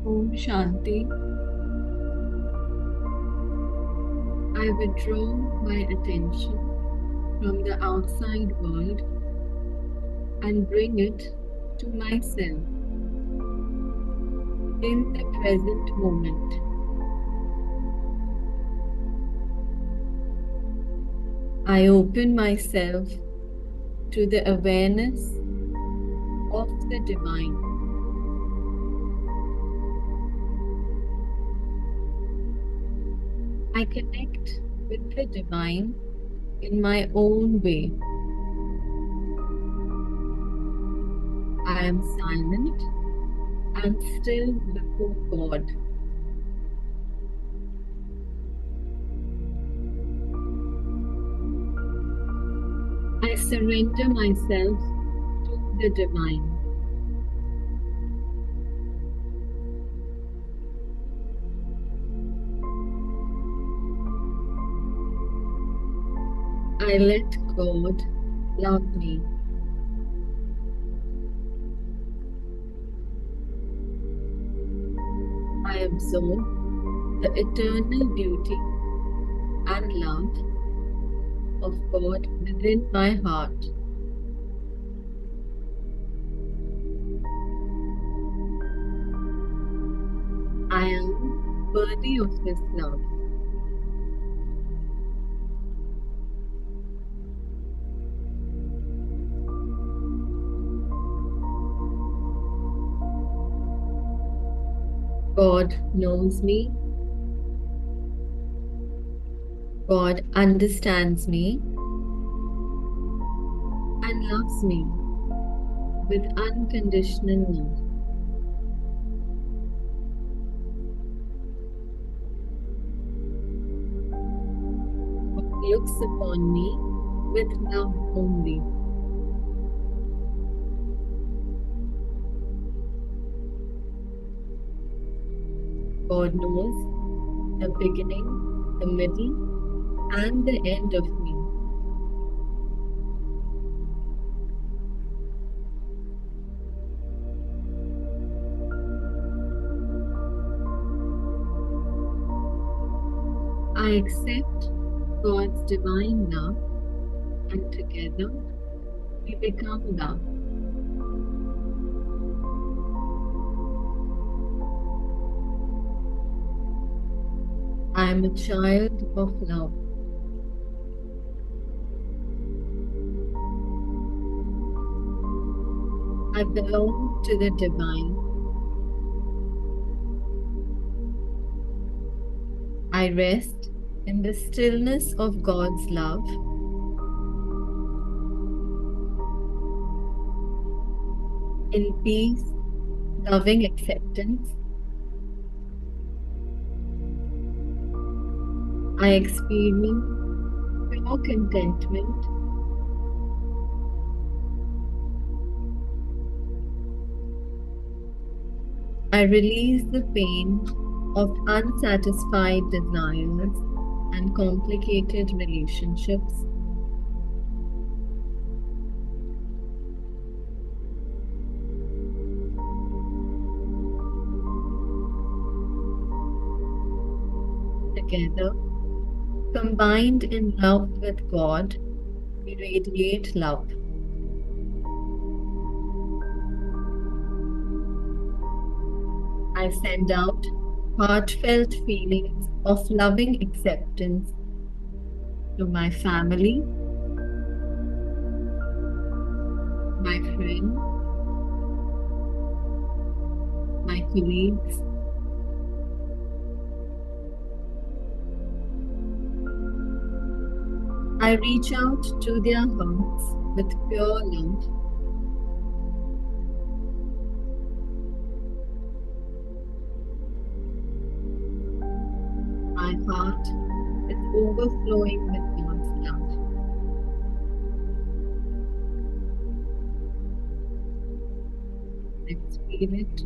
Om Shanti. I withdraw my attention from the outside world and bring it to myself in the present moment. I open myself to the awareness of the divine. I connect with the divine in my own way. I am silent and still before God. I surrender myself to the divine. I let God love me. I absorb the eternal beauty and love of God within my heart. I am worthy of His love. God knows me. God understands me and loves me with unconditional love. God looks upon me with love only. God knows the beginning, the middle, and the end of me. I accept God's divine love, and together we become love. I am a child of love. I belong to the divine. I rest in the stillness of God's love. In peace, loving acceptance. I experience pure contentment. I release the pain of unsatisfied desires and complicated relationships. Together, combined in love with God, we radiate love. I send out heartfelt feelings of loving acceptance to my family, my friends, my colleagues. I reach out to their hearts with pure love. My heart is overflowing with God's love. Experience.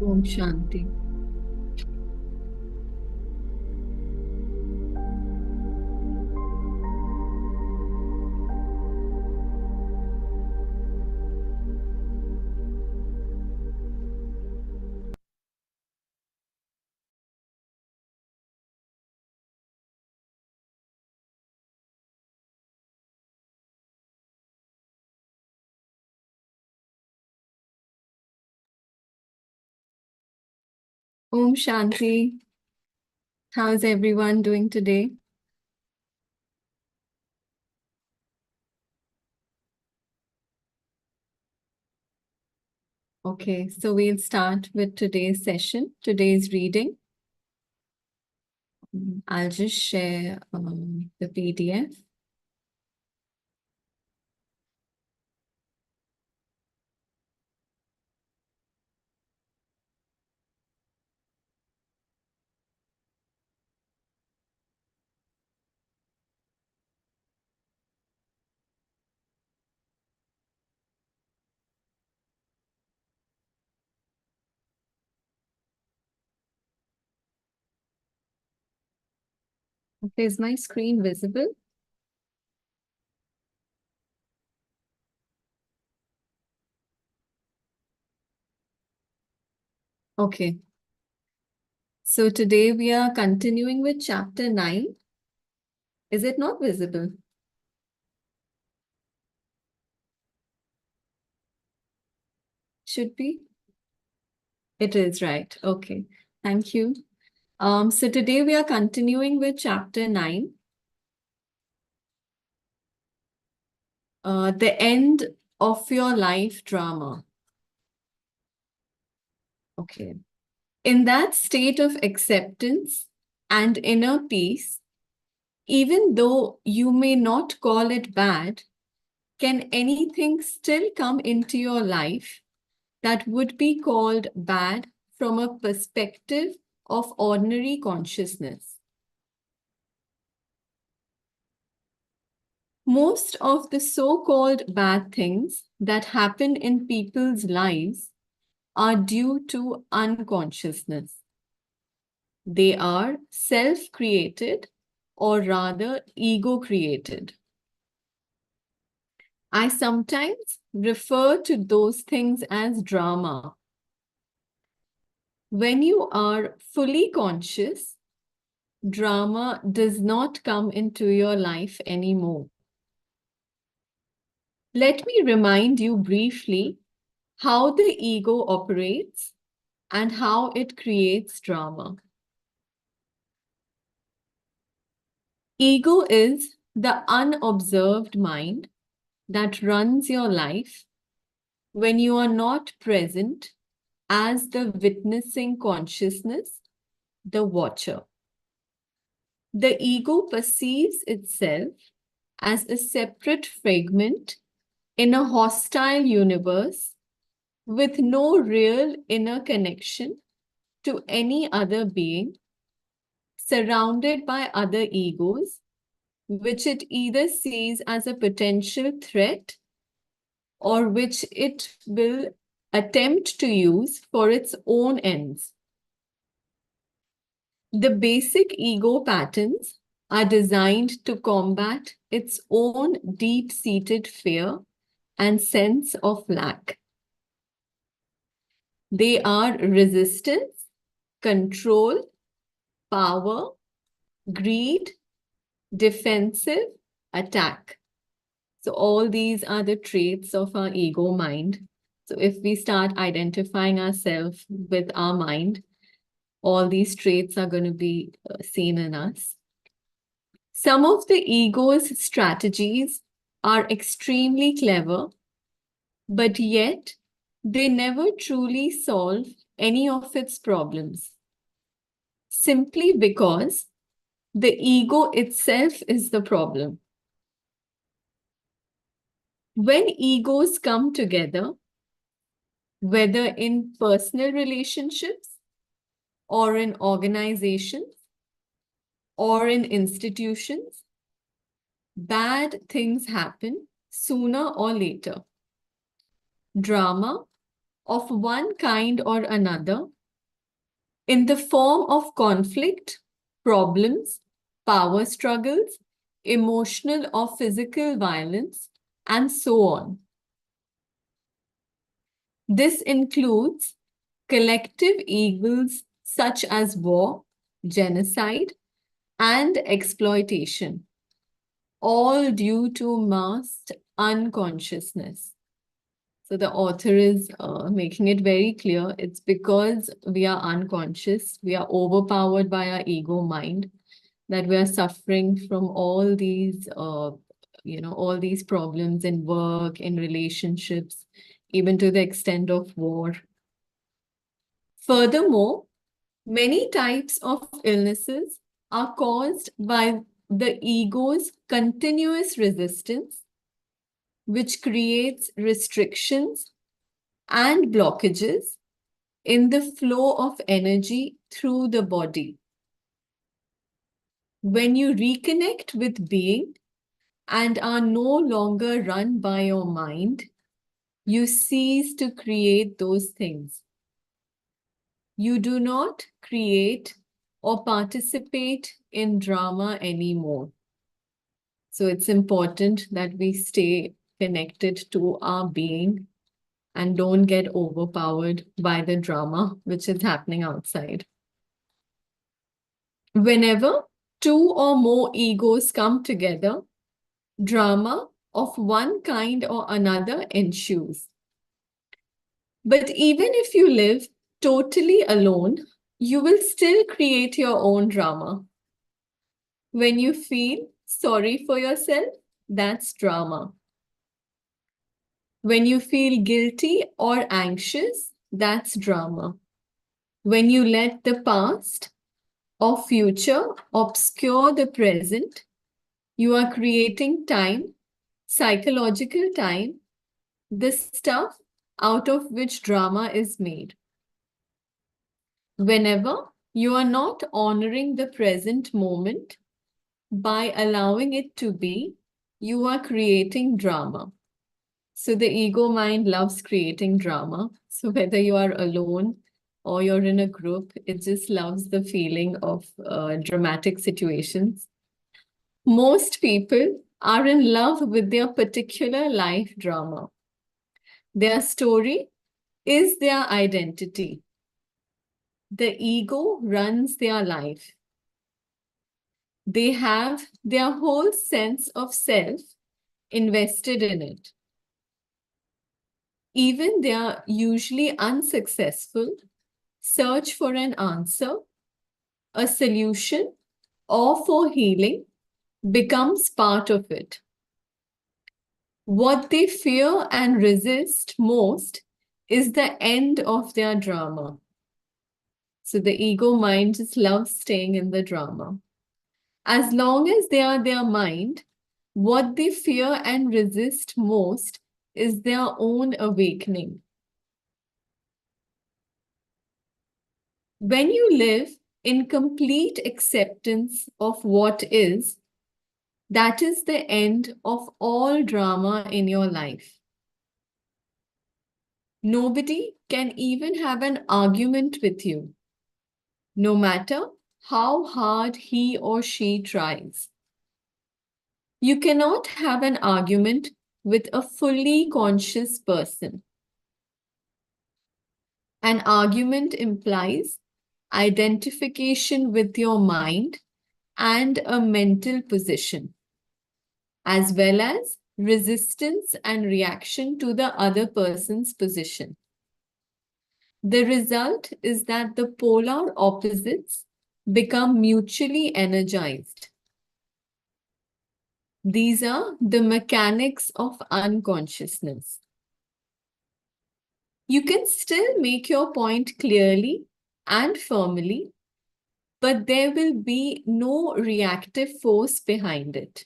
Om Shanti. Om Shanti. How's everyone doing today? Okay, so we'll start with today's session, today's reading. I'll just share the PDF. Okay, is my screen visible? Okay. So today we are continuing with chapter 9. Is it not visible? Should be? It is, right. Okay. Thank you. So today we are continuing with chapter 9. The end of your life drama. Okay. In that state of acceptance and inner peace, even though you may not call it bad, can anything still come into your life that would be called bad from a perspective of ordinary consciousness? Most of the so-called bad things that happen in people's lives are due to unconsciousness. They are self-created, or rather ego-created. I sometimes refer to those things as drama. When you are fully conscious, drama does not come into your life anymore. Let me remind you briefly how the ego operates and how it creates drama. Ego is the unobserved mind that runs your life when you are not present as the witnessing consciousness, the watcher. The ego perceives itself as a separate fragment in a hostile universe with no real inner connection to any other being, surrounded by other egos, which it either sees as a potential threat or which it will attempt to use for its own ends. The basic ego patterns are designed to combat its own deep-seated fear and sense of lack. They are resistance, control, power, greed, defensive, attack. So all these are the traits of our ego mind. So if we start identifying ourselves with our mind, all these traits are going to be seen in us. Some of the ego's strategies are extremely clever, but yet they never truly solve any of its problems, simply because the ego itself is the problem. When egos come together, whether in personal relationships or in organizations or in institutions, bad things happen sooner or later. Drama, of one kind or another in the form of conflict, problems, power struggles, emotional or physical violence, and so on. This includes collective evils such as war, genocide, and exploitation, all due to masked unconsciousness. So the author is making it very clear. It's because we are unconscious, we are overpowered by our ego mind, that we are suffering from all these, all these problems in work, in relationships, even to the extent of war. Furthermore, many types of illnesses are caused by the ego's continuous resistance, which creates restrictions and blockages in the flow of energy through the body. When you reconnect with being and are no longer run by your mind, you cease to create those things. You do not create or participate in drama anymore. So it's important that we stay connected to our being and don't get overpowered by the drama which is happening outside. Whenever two or more egos come together, drama of one kind or another ensues. But even if you live totally alone, you will still create your own drama. When you feel sorry for yourself, that's drama. When you feel guilty or anxious, that's drama. When you let the past or future obscure the present, you are creating time, psychological time, the stuff out of which drama is made. Whenever you are not honoring the present moment by allowing it to be, you are creating drama. So the ego mind loves creating drama. So whether you are alone or you're in a group, it just loves the feeling of dramatic situations. Most people are in love with their particular life drama. Their story is their identity. The ego runs their life. They have their whole sense of self invested in it. Even they are usually unsuccessful, search for an answer, a solution, or for healing becomes part of it. What they fear and resist most is the end of their drama. So the ego mind just loves staying in the drama. As long as they are their mind, what they fear and resist most is their own awakening. When you live in complete acceptance of what is, that is the end of all drama in your life. Nobody can even have an argument with you, no matter how hard he or she tries. You cannot have an argument with a fully conscious person. An argument implies identification with your mind and a mental position, as well as resistance and reaction to the other person's position. The result is that the polar opposites become mutually energized. These are the mechanics of unconsciousness. You can still make your point clearly and firmly, but there will be no reactive force behind it,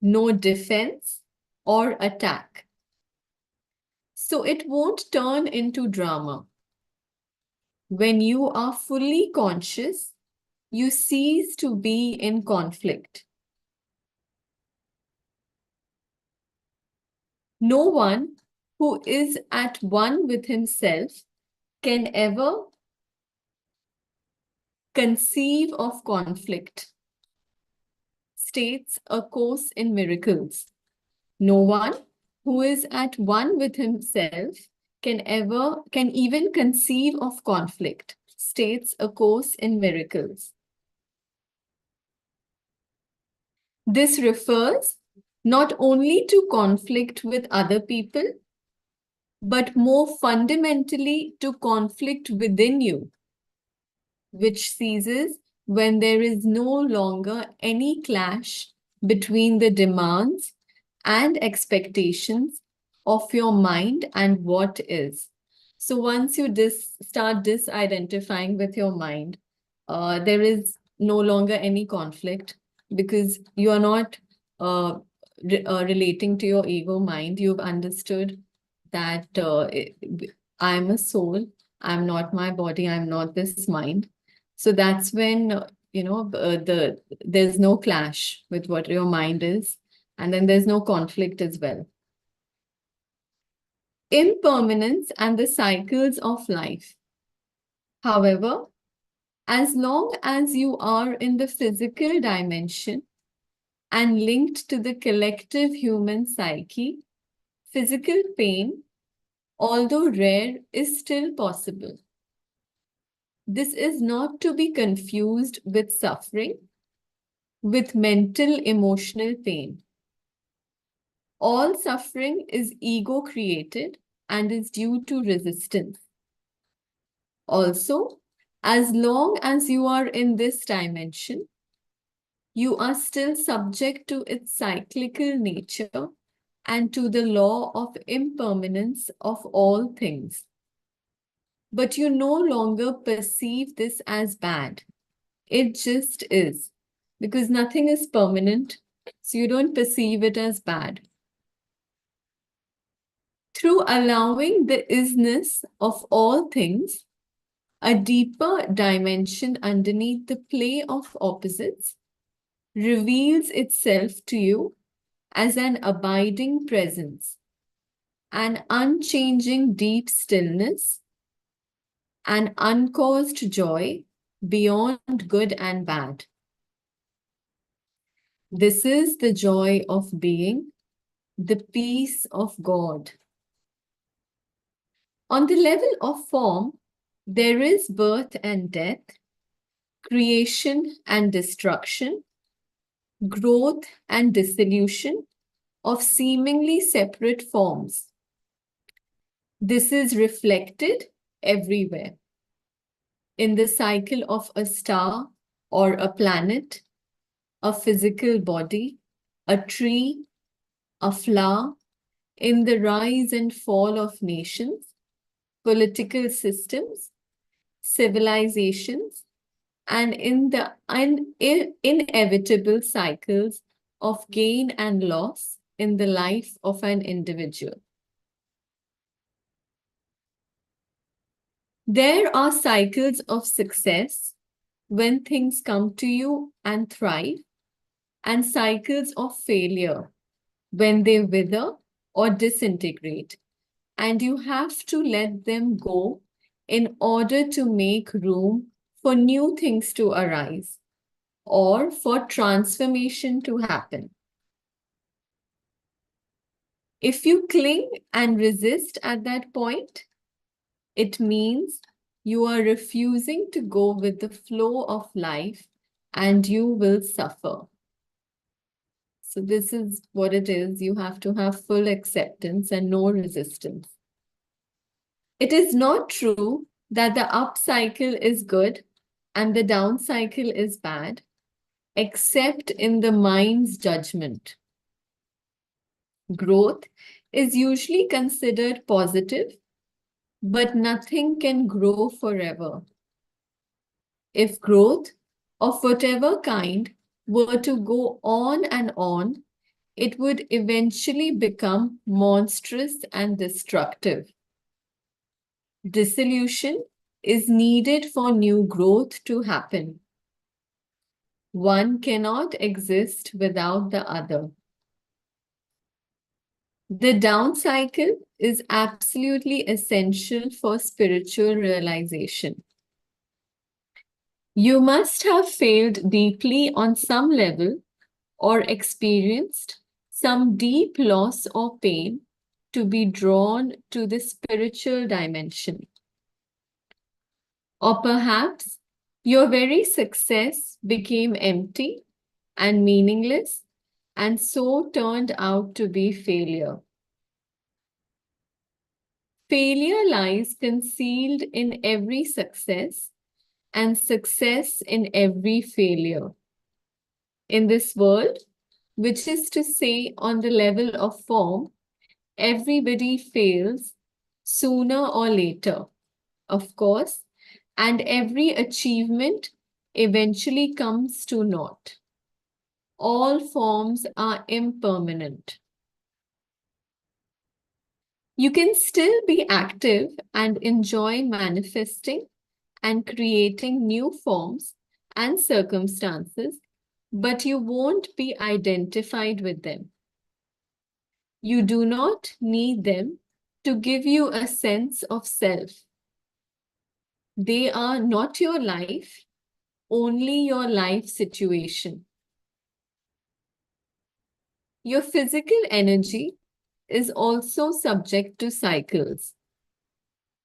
no defense or attack. So it won't turn into drama. When you are fully conscious, you cease to be in conflict. No one who is at one with himself can ever conceive of conflict, states A Course in Miracles. No one who is at one with himself can even conceive of conflict, states A Course in Miracles. This refers not only to conflict with other people, but more fundamentally to conflict within you, which ceases when there is no longer any clash between the demands and expectations of your mind and what is. So once you start disidentifying with your mind, there is no longer any conflict because you are not relating to your ego mind. You've understood that I'm a soul, I'm not my body, I'm not this mind. So that's when, there's no clash with what your mind is, and then there's no conflict as well. Impermanence and the cycles of life. However, as long as you are in the physical dimension and linked to the collective human psyche, physical pain, although rare, is still possible. This is not to be confused with suffering, with mental emotional pain. All suffering is ego created and is due to resistance. Also, as long as you are in this dimension, you are still subject to its cyclical nature and to the law of impermanence of all things. But you no longer perceive this as bad. It just is, because nothing is permanent, so you don't perceive it as bad. Through allowing the isness of all things, a deeper dimension underneath the play of opposites reveals itself to you as an abiding presence, an unchanging deep stillness, an uncaused joy beyond good and bad. This is the joy of being, the peace of God. On the level of form, there is birth and death, creation and destruction, growth and dissolution of seemingly separate forms. This is reflected everywhere. In the cycle of a star or a planet, a physical body, a tree, a flower, in the rise and fall of nations, political systems, civilizations, and in the inevitable cycles of gain and loss in the life of an individual. There are cycles of success when things come to you and thrive, and cycles of failure when they wither or disintegrate, and you have to let them go in order to make room for new things to arise or for transformation to happen. If you cling and resist at that point, it means you are refusing to go with the flow of life and you will suffer. So this is what it is. You have to have full acceptance and no resistance. It is not true that the up cycle is good and the down cycle is bad, except in the mind's judgment. Growth is usually considered positive, but nothing can grow forever. If growth of whatever kind were to go on and on, it would eventually become monstrous and destructive. Dissolution is needed for new growth to happen. One cannot exist without the other. The down cycle is absolutely essential for spiritual realization. You must have failed deeply on some level or experienced some deep loss or pain to be drawn to the spiritual dimension. Or perhaps your very success became empty and meaningless and so turned out to be failure. Failure lies concealed in every success and success in every failure. In this world, which is to say, on the level of form, everybody fails sooner or later, of course, and every achievement eventually comes to naught. All forms are impermanent. You can still be active and enjoy manifesting and creating new forms and circumstances, but you won't be identified with them. You do not need them to give you a sense of self. They are not your life, only your life situation. Your physical energy is also subject to cycles.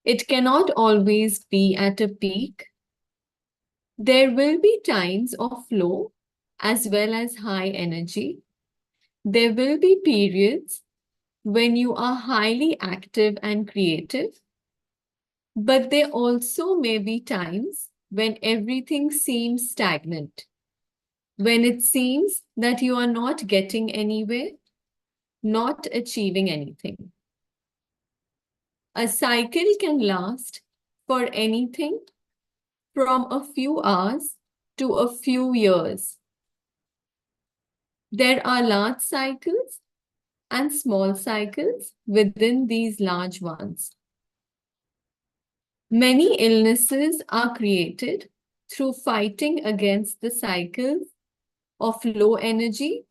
It cannot always be at a peak. There will be times of low as well as high energy. There will be periods when you are highly active and creative, but there also may be times when everything seems stagnant, when it seems that you are not getting anywhere, not achieving anything. A cycle can last for anything from a few hours to a few years. There are large cycles and small cycles within these large ones. Many illnesses are created through fighting against the cycles of low energy,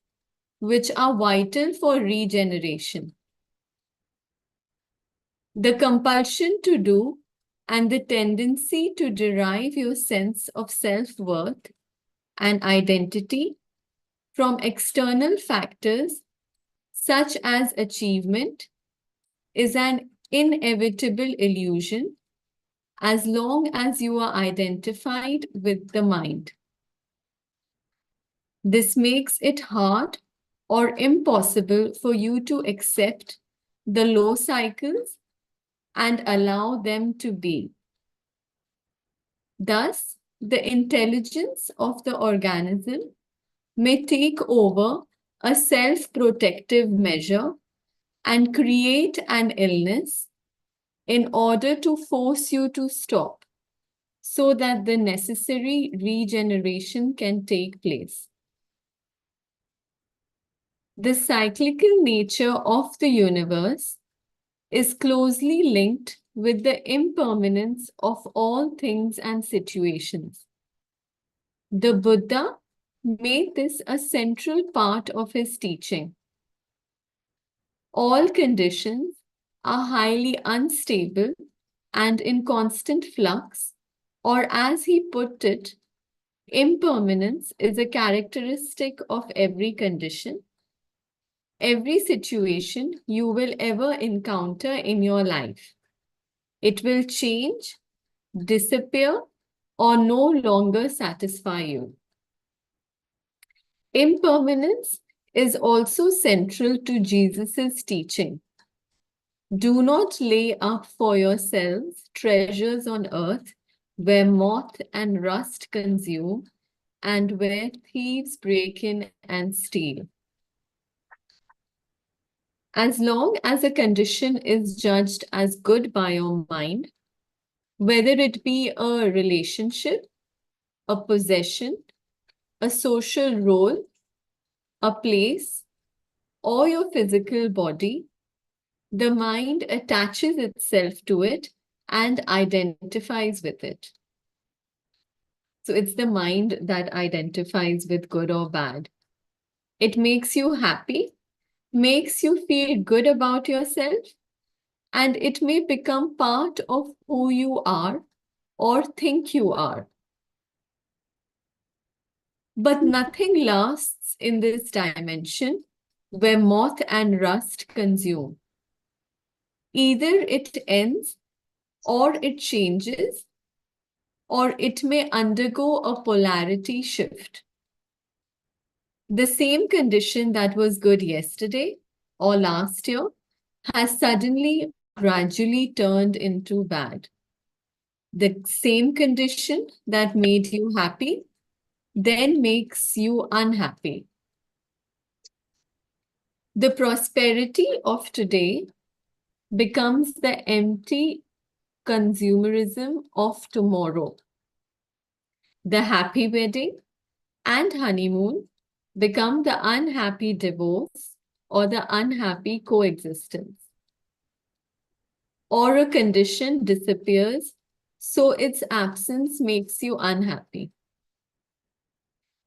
which are vital for regeneration. The compulsion to do and the tendency to derive your sense of self-worth and identity from external factors such as achievement is an inevitable illusion as long as you are identified with the mind. This makes it hard or impossible for you to accept the low cycles and allow them to be. Thus, the intelligence of the organism may take over a self-protective measure and create an illness in order to force you to stop so that the necessary regeneration can take place. The cyclical nature of the universe is closely linked with the impermanence of all things and situations. The Buddha made this a central part of his teaching. All conditions are highly unstable and in constant flux, or as he put it, impermanence is a characteristic of every condition, every situation you will ever encounter in your life. It will change, disappear, or no longer satisfy you. Impermanence is also central to Jesus' teaching. Do not lay up for yourselves treasures on earth where moth and rust consume and where thieves break in and steal. As long as a condition is judged as good by your mind, whether it be a relationship, a possession, a social role, a place, or your physical body, the mind attaches itself to it and identifies with it. So it's the mind that identifies with good or bad. It makes you happy, makes you feel good about yourself, and it may become part of who you are or think you are. But nothing lasts in this dimension where moth and rust consume. Either it ends, or it changes, or it may undergo a polarity shift. The same condition that was good yesterday or last year has suddenly or gradually turned into bad. The same condition that made you happy then makes you unhappy. The prosperity of today becomes the empty consumerism of tomorrow. The happy wedding and honeymoon become the unhappy divorce or the unhappy coexistence. Or a condition disappears, so its absence makes you unhappy.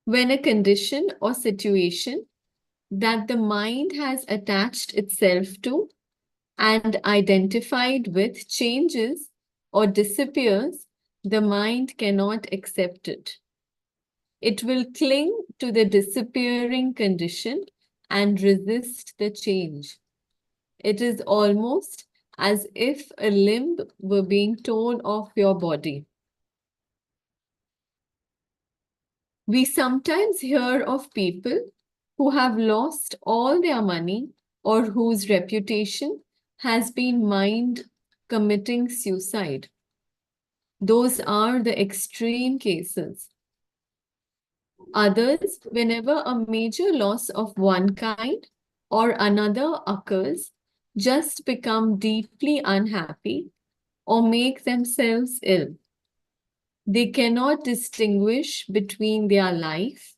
When a condition or situation that the mind has attached itself to and identified with changes or disappears, the mind cannot accept it. It will cling to the disappearing condition and resist the change. It is almost as if a limb were being torn off your body. We sometimes hear of people who have lost all their money or whose reputation has been mined committing suicide. Those are the extreme cases. Others, whenever a major loss of one kind or another occurs, just become deeply unhappy or make themselves ill. They cannot distinguish between their life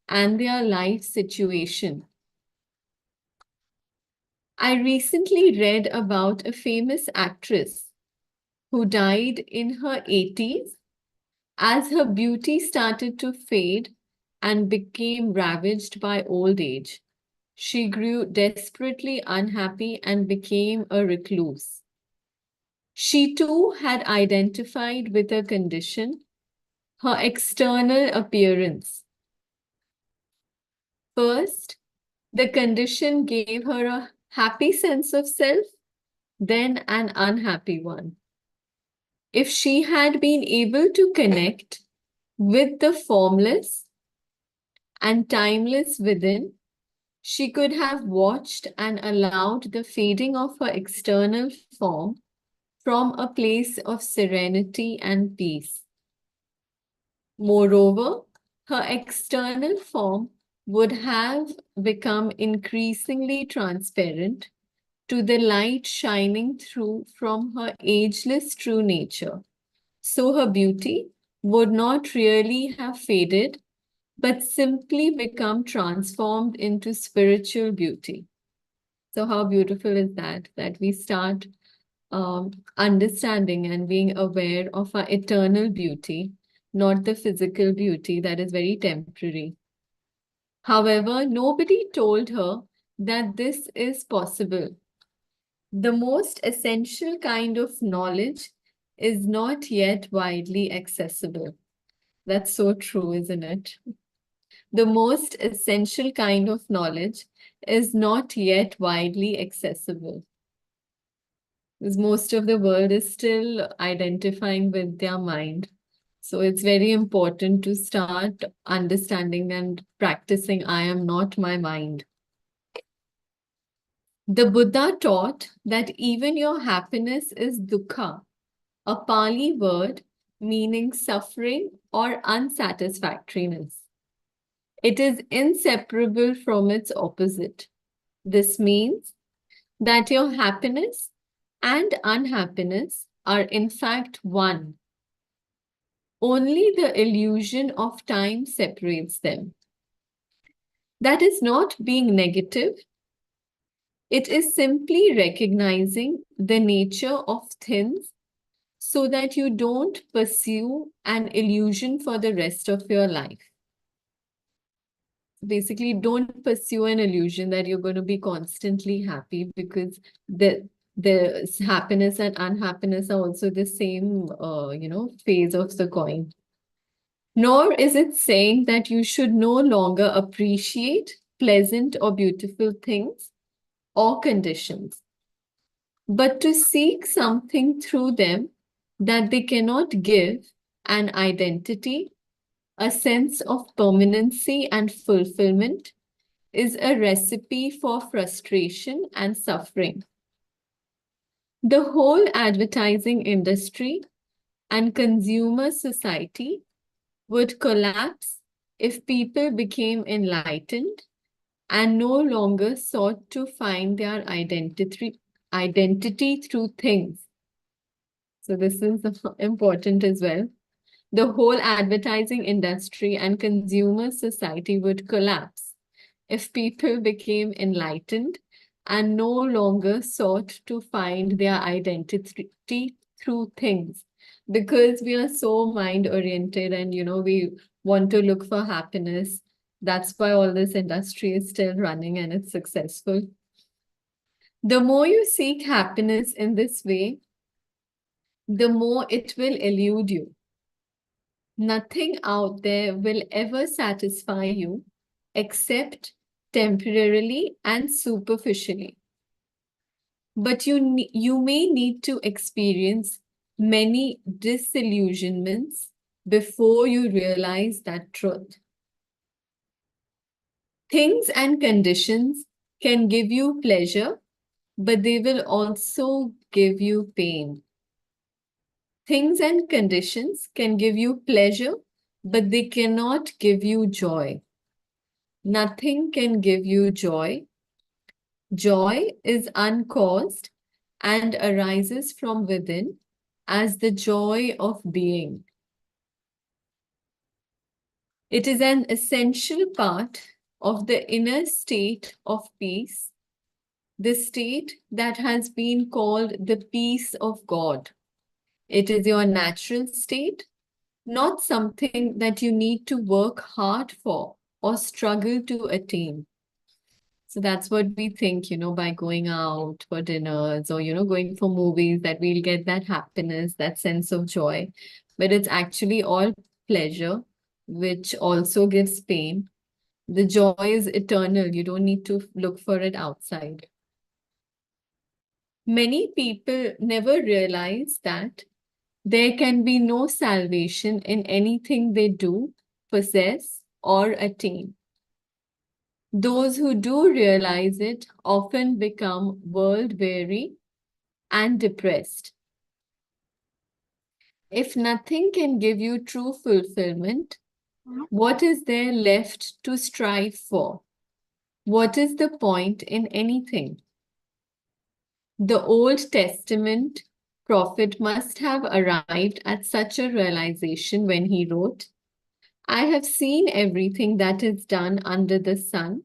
and their life situation. I recently read about a famous actress who died in her 80s as her beauty started to fade and became ravaged by old age. She grew desperately unhappy and became a recluse. She too had identified with a condition, her external appearance. First, the condition gave her a happy sense of self, then an unhappy one. If she had been able to connect with the formless and timeless within, she could have watched and allowed the fading of her external form from a place of serenity and peace. Moreover, her external form would have become increasingly transparent to the light shining through from her ageless true nature. So her beauty would not really have faded, but simply become transformed into spiritual beauty. So how beautiful is that, that we start understanding and being aware of our eternal beauty, not the physical beauty that is very temporary. However, nobody told her that this is possible. The most essential kind of knowledge is not yet widely accessible. That's so true, isn't it? The most essential kind of knowledge is not yet widely accessible. Because most of the world is still identifying with their mind. So it's very important to start understanding and practicing I am not my mind. The Buddha taught that even your happiness is dukkha, a Pali word meaning suffering or unsatisfactoriness. It is inseparable from its opposite. This means that your happiness and unhappiness are in fact one. Only the illusion of time separates them. That is not being negative. It is simply recognizing the nature of things so that you don't pursue an illusion for the rest of your life. Basically, don't pursue an illusion that you're going to be constantly happy, because The happiness and unhappiness are also the same, phase of the coin. Nor is it saying that you should no longer appreciate pleasant or beautiful things or conditions, but to seek something through them that they cannot give an identity, a sense of permanency and fulfillment, is a recipe for frustration and suffering. The whole advertising industry and consumer society would collapse if people became enlightened and no longer sought to find their identity through things. So this is important as well. The whole advertising industry and consumer society would collapse if people became enlightened and no longer sought to find their identity through things, because we are so mind oriented and we want to look for happiness. That's why all this industry is still running and it's successful. The more you seek happiness in this way, the more it will elude you. Nothing out there will ever satisfy you except temporarily and superficially. But you may need to experience many disillusionments before you realize that truth. Things and conditions can give you pleasure, but they will also give you pain. Things and conditions can give you pleasure, but they cannot give you joy. Nothing can give you joy. Joy is uncaused and arises from within as the joy of being. It is an essential part of the inner state of peace, the state that has been called the peace of God. It is your natural state, not something that you need to work hard for or struggle to attain. So that's what we think, by going out for dinners or, going for movies, that we'll get that happiness, that sense of joy. But it's actually all pleasure, which also gives pain. The joy is eternal. You don't need to look for it outside. Many people never realize that there can be no salvation in anything they do, possess, or attain. Those who do realize it often become world-weary and depressed. If nothing can give you true fulfillment, what is there left to strive for? What is the point in anything? The Old Testament prophet must have arrived at such a realization when he wrote, I have seen everything that is done under the sun,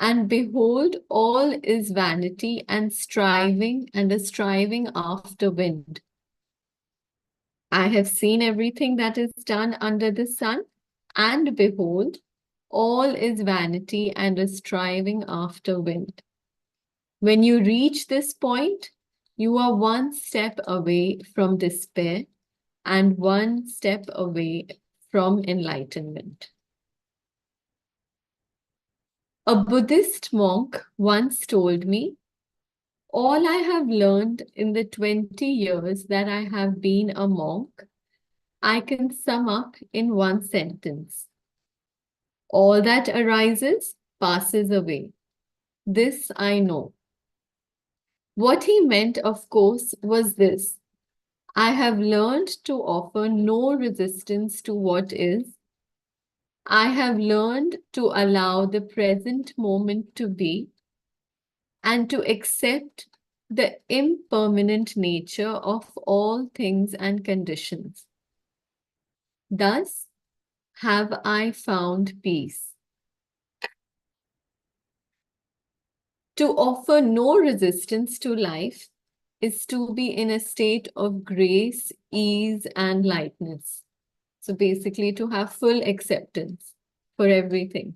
and behold, all is vanity and a striving after wind. I have seen everything that is done under the sun, and behold, all is vanity and a striving after wind. When you reach this point, you are one step away from despair and one step away from enlightenment. A Buddhist monk once told me, all I have learned in the 20 years that I have been a monk, I can sum up in one sentence. All that arises passes away. This I know. What he meant, of course, was this. I have learned to offer no resistance to what is. I have learned to allow the present moment to be and to accept the impermanent nature of all things and conditions. Thus have I found peace. To offer no resistance to life is to be in a state of grace, ease, and lightness. So basically to have full acceptance for everything.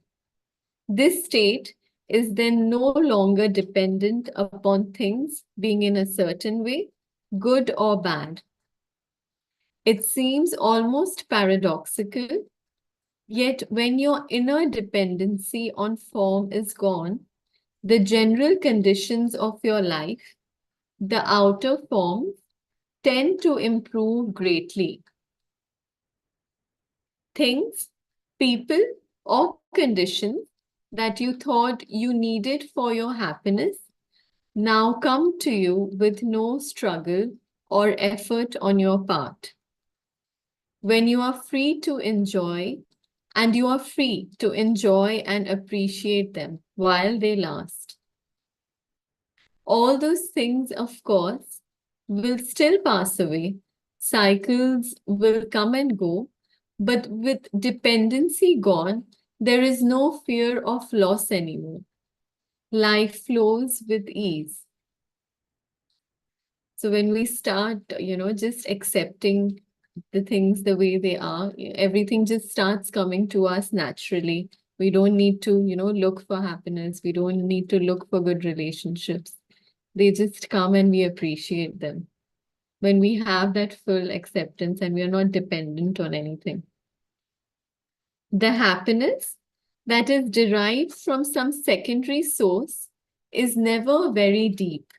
This state is then no longer dependent upon things being in a certain way, good or bad. It seems almost paradoxical, yet when your inner dependency on form is gone, the general conditions of your life, the outer forms, tend to improve greatly. Things, people, or conditions that you thought you needed for your happiness now come to you with no struggle or effort on your part. When you are free to enjoy, and you are free to enjoy and appreciate them while they last. All those things, of course, will still pass away. Cycles will come and go, but with dependency gone, there is no fear of loss anymore. Life flows with ease. So when we start, just accepting the things the way they are, everything just starts coming to us naturally. We don't need to, look for happiness. We don't need to look for good relationships. They just come and we appreciate them. When we have that full acceptance and we are not dependent on anything. The happiness that is derived from some secondary source is never very deep.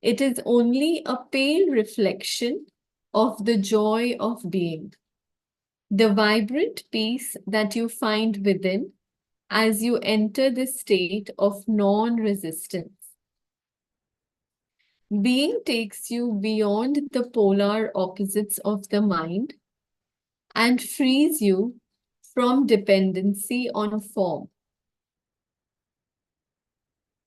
It is only a pale reflection of the joy of being, the vibrant peace that you find within as you enter the state of non-resistance. Being takes you beyond the polar opposites of the mind and frees you from dependency on form.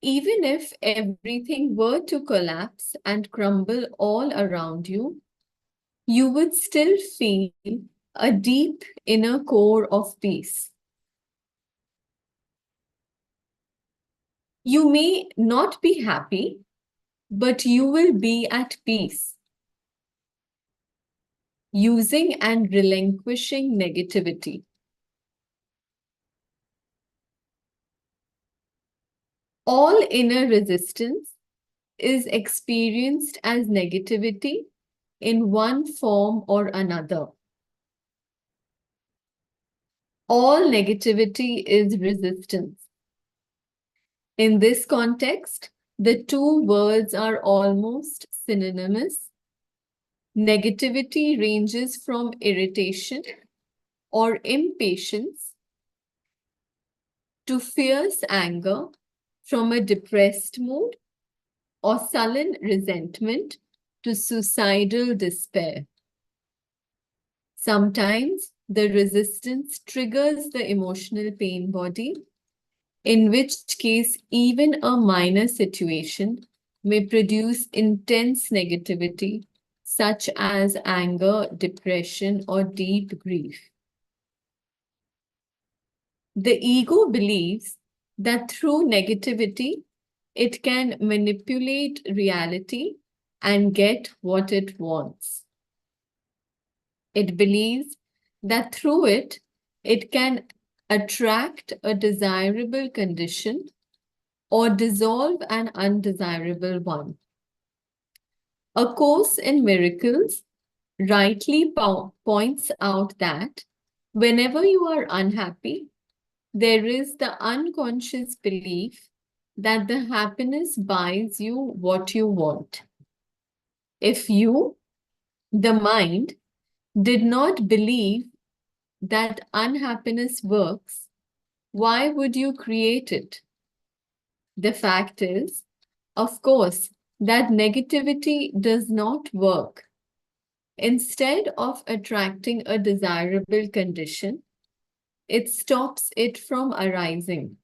Even if everything were to collapse and crumble all around you, you would still feel a deep inner core of peace. You may not be happy, but you will be at peace, using and relinquishing negativity. All inner resistance is experienced as negativity in one form or another. All negativity is resistance. In this context, the two words are almost synonymous. Negativity ranges from irritation or impatience to fierce anger, from a depressed mood or sullen resentment to suicidal despair. Sometimes the resistance triggers the emotional pain body, in which case even a minor situation may produce intense negativity, such as anger, depression, or deep grief. The ego believes that through negativity, it can manipulate reality and get what it wants. It believes that through it, it can attract a desirable condition or dissolve an undesirable one. A Course in Miracles rightly points out that whenever you are unhappy, there is the unconscious belief that the happiness buys you what you want. If you, the mind, did not believe that unhappiness works, why would you create it? The fact is, of course, that negativity does not work. Instead of attracting a desirable condition, it stops it from arising.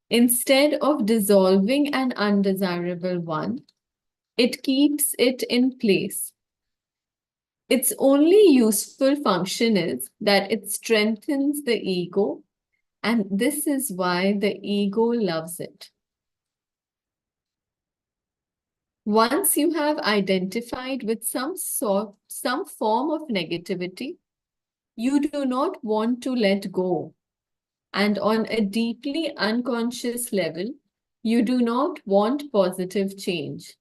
Instead of dissolving an undesirable one, it keeps it in place. Its only useful function is that it strengthens the ego, and this is why the ego loves it. Once you have identified with some form of negativity, you do not want to let go. And on a deeply unconscious level, you do not want positive change.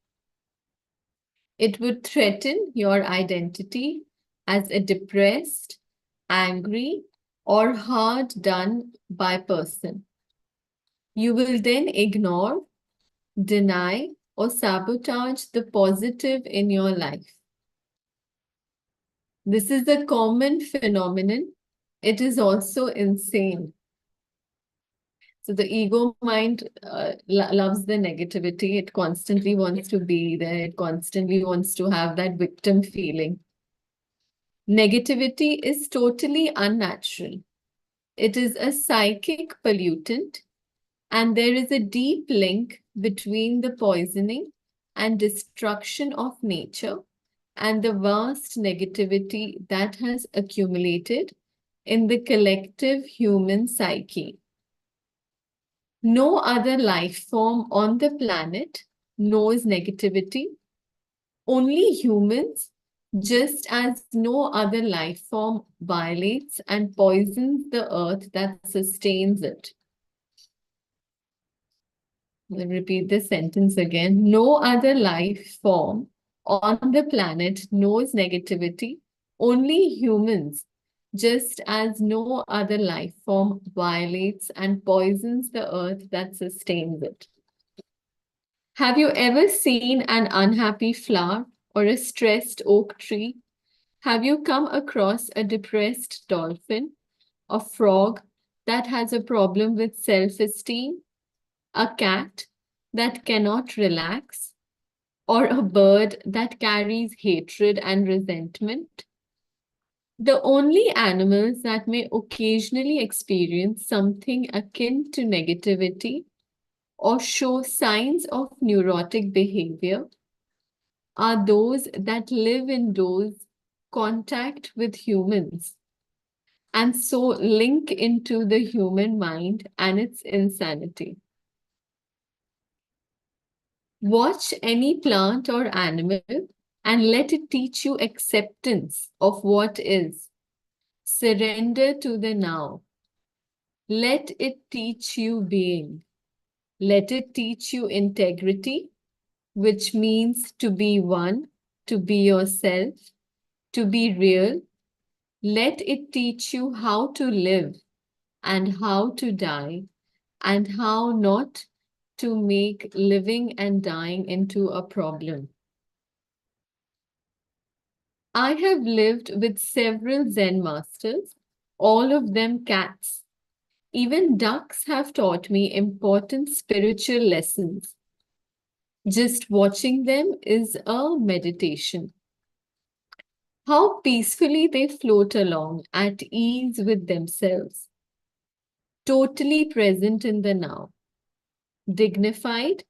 It would threaten your identity as a depressed, angry, or hard done by person. You will then ignore, deny, or sabotage the positive in your life. This is a common phenomenon. It is also insane. So the ego mind loves the negativity. It constantly wants to be there. It constantly wants to have that victim feeling. Negativity is totally unnatural. It is a psychic pollutant, and there is a deep link between the poisoning and destruction of nature and the vast negativity that has accumulated in the collective human psyche. No other life form on the planet knows negativity. Only humans, just as no other life form violates and poisons the earth that sustains it. Let me repeat this sentence again. No other life form on the planet knows negativity. Only humans, just as no other life form violates and poisons the earth that sustains it. Have you ever seen an unhappy flower or a stressed oak tree? Have you come across a depressed dolphin, a frog that has a problem with self-esteem, a cat that cannot relax, or a bird that carries hatred and resentment? The only animals that may occasionally experience something akin to negativity or show signs of neurotic behavior are those that live in those contact with humans and so link into the human mind and its insanity. Watch any plant or animal and let it teach you acceptance of what is. Surrender to the now. Let it teach you being. Let it teach you integrity, which means to be one, to be yourself, to be real. Let it teach you how to live and how to die and how not to make living and dying into a problem. I have lived with several Zen masters, all of them cats. Even ducks have taught me important spiritual lessons. Just watching them is a meditation. How peacefully they float along at ease with themselves, totally present in the now, dignified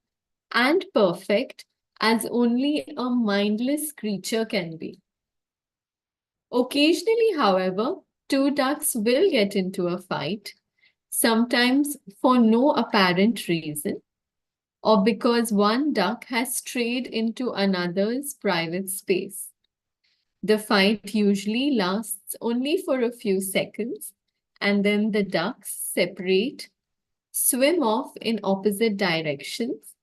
and perfect as only a mindless creature can be. Occasionally, however, two ducks will get into a fight, sometimes for no apparent reason, or because one duck has strayed into another's private space. The fight usually lasts only for a few seconds, and then the ducks separate, swim off in opposite directions,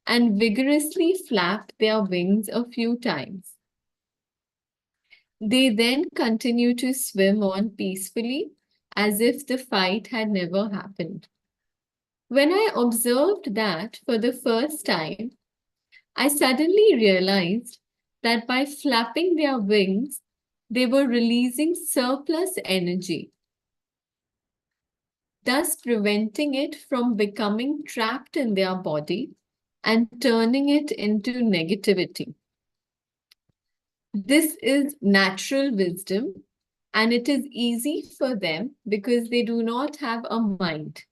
and vigorously flap their wings a few times. They then continue to swim on peacefully as if the fight had never happened. When I observed that for the first time, I suddenly realized that by flapping their wings, they were releasing surplus energy, thus preventing it from becoming trapped in their body and turning it into negativity. This is natural wisdom, and it is easy for them because they do not have a mind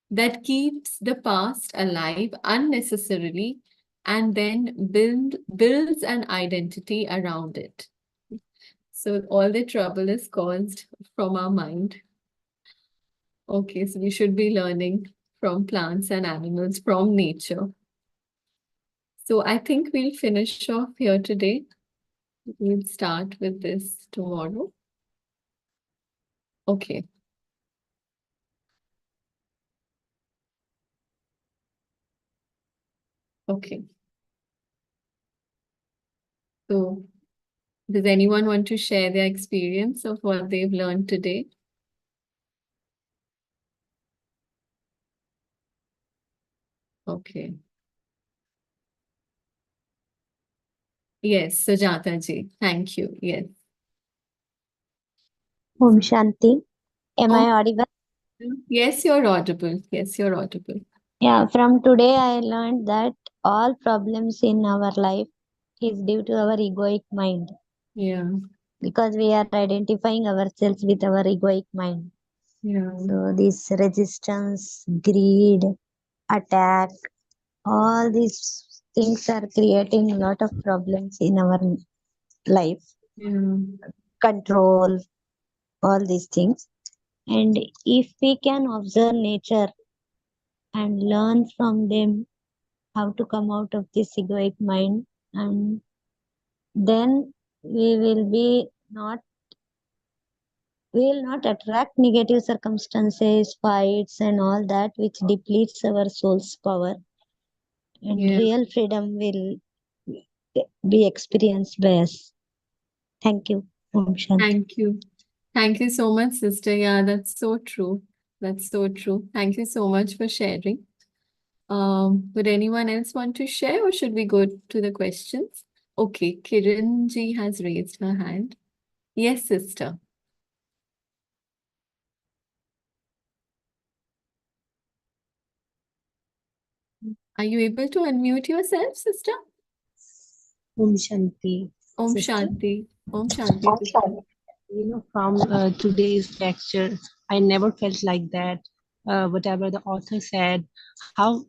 that keeps the past alive unnecessarily and then builds an identity around it. So all the trouble is caused from our mind. Okay, so we should be learning from plants and animals, from nature. So I think we'll finish off here today. We'll start with this tomorrow. Okay. Okay. So, does anyone want to share their experience of what they've learned today? Okay. Yes, Sujata ji. Thank you. Yes. Om Shanti. Am I Oh, audible? yes, you're audible. Yes, you're audible. Yeah, from today I learned that all problems in our life is due to our egoic mind Yeah. because we are identifying ourselves with our egoic mind. Yeah. So this resistance, greed, attack, all these things are creating a lot of problems in our life. Yeah. Control, all these things. And if we can observe nature and learn from them how to come out of this egoic mind, and then we will be not we will not attract negative circumstances, fights and all that which depletes our soul's power, and Yeah. real freedom will be experienced by us. Thank you. Om Shanti. Thank you. Thank you so much, sister. Yeah, that's so true. That's so true. Thank you so much for sharing. Would anyone else want to share, or should we go to the questions? Okay, Kiran ji has raised her hand. Yes, sister. Are you able to unmute yourself, sister? Om Shanti, Om sister. Shanti. Om Shanti, sister. From today's lecture, I never felt like that. Whatever the author said, how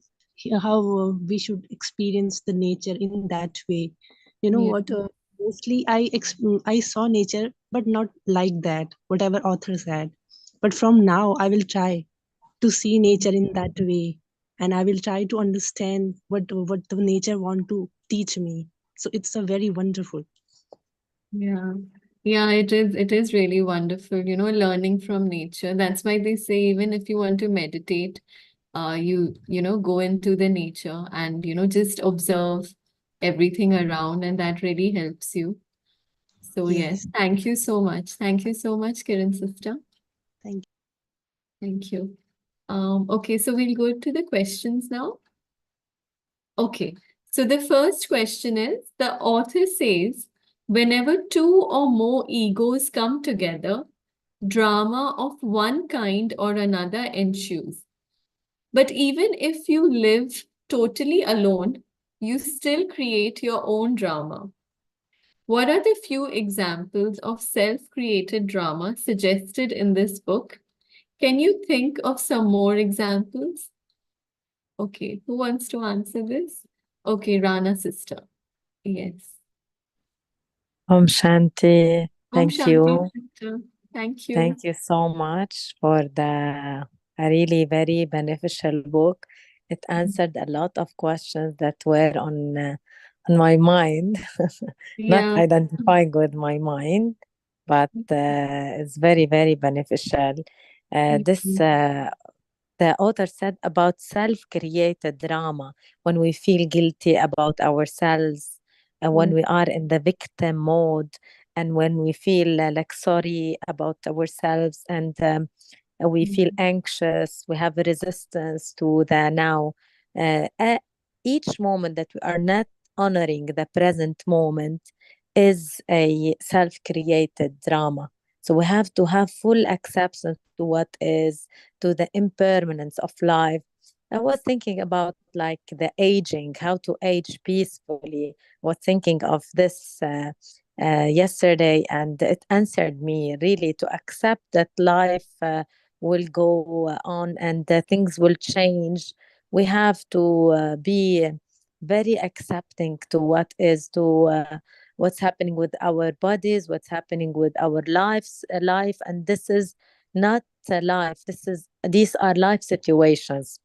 we should experience the nature in that way. You know Yeah. what? Mostly I saw nature, but not like that. Whatever author said, but from now I will try to see nature in that way, and I will try to understand what the nature want to teach me. So it's a very wonderful. Yeah. Yeah, it is really wonderful, learning from nature. That's why they say even if you want to meditate, you go into the nature and just observe everything around, and that really helps you. So yes, Yes, thank you so much. Thank you so much, Kiran sister. thank Thank you. Okay, so we'll go to the questions now. Okay, so the first question is, the author says, whenever two or more egos come together, drama of one kind or another ensues. But even if you live totally alone, you still create your own drama. What are the few examples of self-created drama suggested in this book? Can you think of some more examples? Okay, who wants to answer this? Okay, Rana sister. Yes. Om Shanti. Om Thank Shanti you. sister. Thank you. Thank you so much for the a really very beneficial book. It answered a lot of questions that were on my mind, not Yeah. identifying with my mind, but it's very, very beneficial. This the author said about self-created drama when we feel guilty about ourselves and when Yeah. we are in the victim mode and when we feel like sorry about ourselves and we feel anxious, we have resistance to the now. At each moment that we are not honoring the present moment is a self-created drama. So we have to have full acceptance to what is, to the impermanence of life. I was thinking about like the aging, how to age peacefully. Was thinking of this yesterday, and it answered me really to accept that life will go on and things will change. We have to be very accepting to what is, to what's happening with our bodies, what's happening with our life, and this is not life. These are life situations.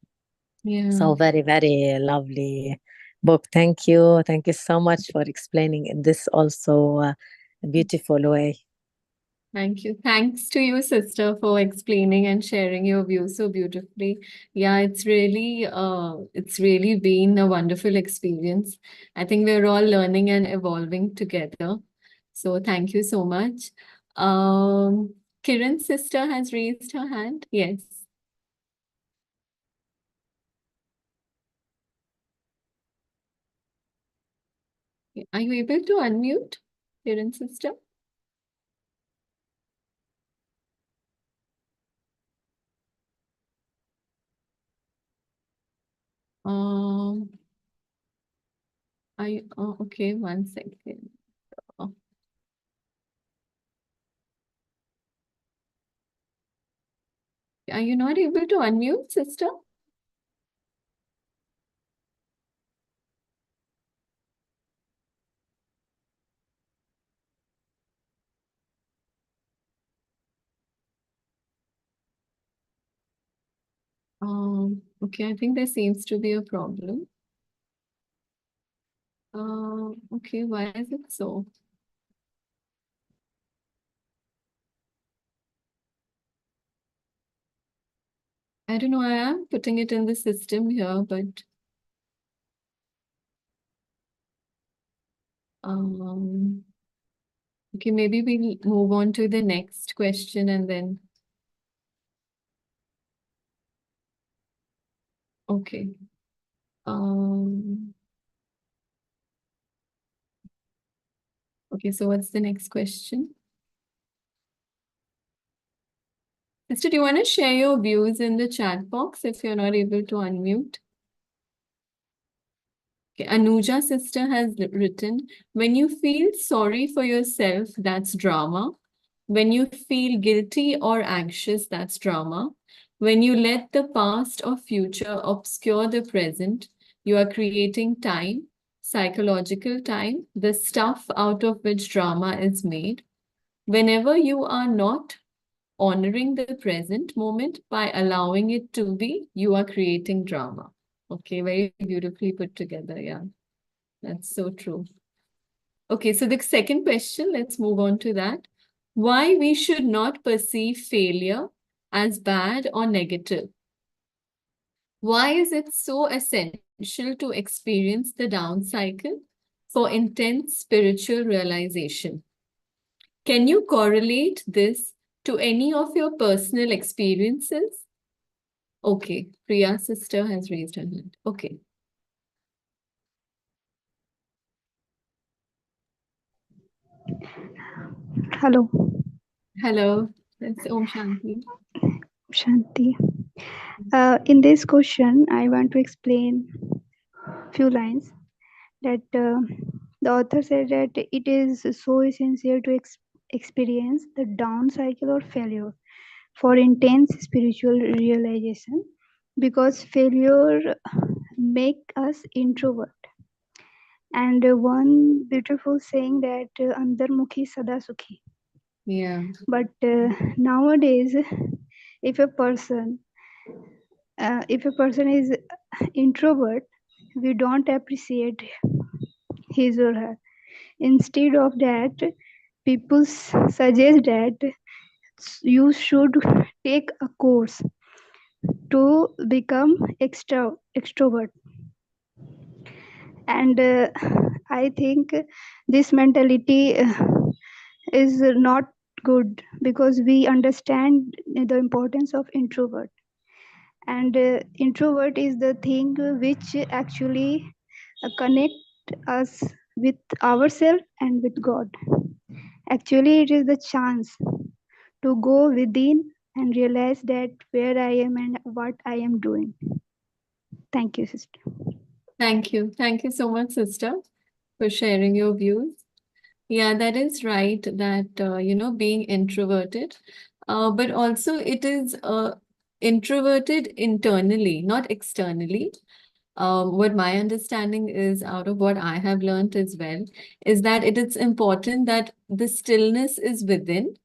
Yeah. So very, very lovely book. Thank you so much for explaining in this also beautiful way. Thank you. Thanks to you, sister, for explaining and sharing your views so beautifully. Yeah, it's really been a wonderful experience. I think we're all learning and evolving together. So thank you so much. Um, Kiran's sister has raised her hand. Yes. Are you able to unmute, Kiran's sister? Um, okay, 1 second. Oh, are you not able to unmute, sister? Okay, I think there seems to be a problem. Okay, why is it so? I don't know, I am putting it in the system here, but okay, maybe we'll move on to the next question and then okay. Okay, so what's the next question? Sister, do you want to share your views in the chat box if you're not able to unmute? Okay, Anuja sister has written, when you feel sorry for yourself, that's drama. When you feel guilty or anxious, that's drama. When you let the past or future obscure the present, you are creating time, psychological time, the stuff out of which drama is made. Whenever you are not honoring the present moment by allowing it to be, you are creating drama. Okay, very beautifully put together. Yeah, that's so true. Okay, so the second question, let's move on to that. Why we should not perceive failure as bad or negative? Why is it so essential to experience the down cycle for intense spiritual realization? Can you correlate this to any of your personal experiences? Okay, Priya's sister has raised her hand. Okay. Hello, Hello, it's Om Shanti. Shanti. In this question, I want to explain few lines that the author said that it is so essential to experience the down cycle or failure for intense spiritual realization because failure make us introvert. And one beautiful saying that andarmukhi sada sukhi. Yeah. But nowadays, if a person is introvert, we don't appreciate his or her. Instead of that, people suggest that you should take a course to become extrovert. And I think this mentality is not good because we understand the importance of introvert. And introvert is the thing which actually connect us with ourselves and with God. Actually, it is the chance to go within and realize that where I am and what I am doing. Thank you, sister. Thank you. Thank you so much, sister, for sharing your views. Yeah, that is right that, being introverted, but also it is introverted internally, not externally. What my understanding is out of what I have learned as well, is that it is important that the stillness is within.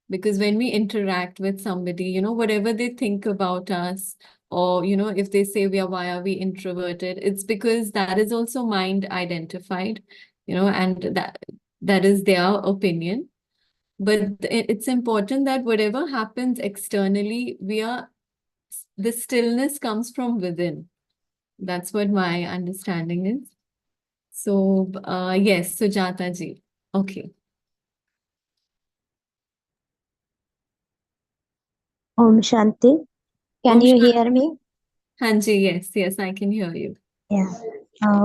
Because when we interact with somebody, whatever they think about us, or, if they say why are we introverted, it's because that is also mind identified, and that is their opinion. But it's important that whatever happens externally, the stillness comes from within. That's what my understanding is. So, yes, Sujata ji. Okay. Om Shanti. Can Om you Shanti. hear me? Hanji, yes, I can hear you. Yeah.